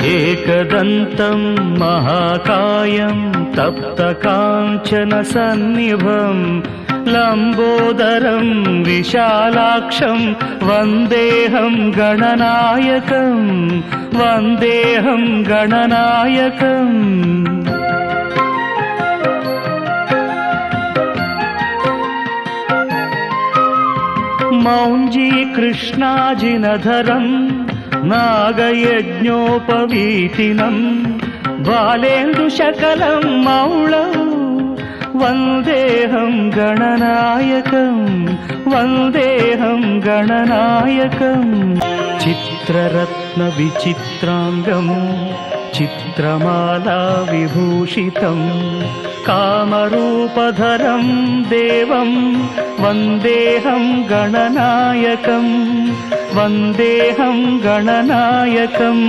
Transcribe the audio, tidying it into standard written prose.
एकदन्तं महाकायं तप्तकाञ्चनसन्निभं लम्बोदरं विशालाक्षं वन्देऽहं गणनायकं वन्देऽहं गणनायकम्। मौञ्जी कृष्णाजिनधरं नागयज्ञोपवीतिनं बालेन्दुशकलं मौळं वन्देऽहं गणनायकं वन्देऽहं गणनायकम्। चित्ररत्नविचित्राङ्गं चित्रमाला विभूषितं कामरूपधरं देवं वन्देऽहं गणनायकं वन्देऽहं गणनायकम्।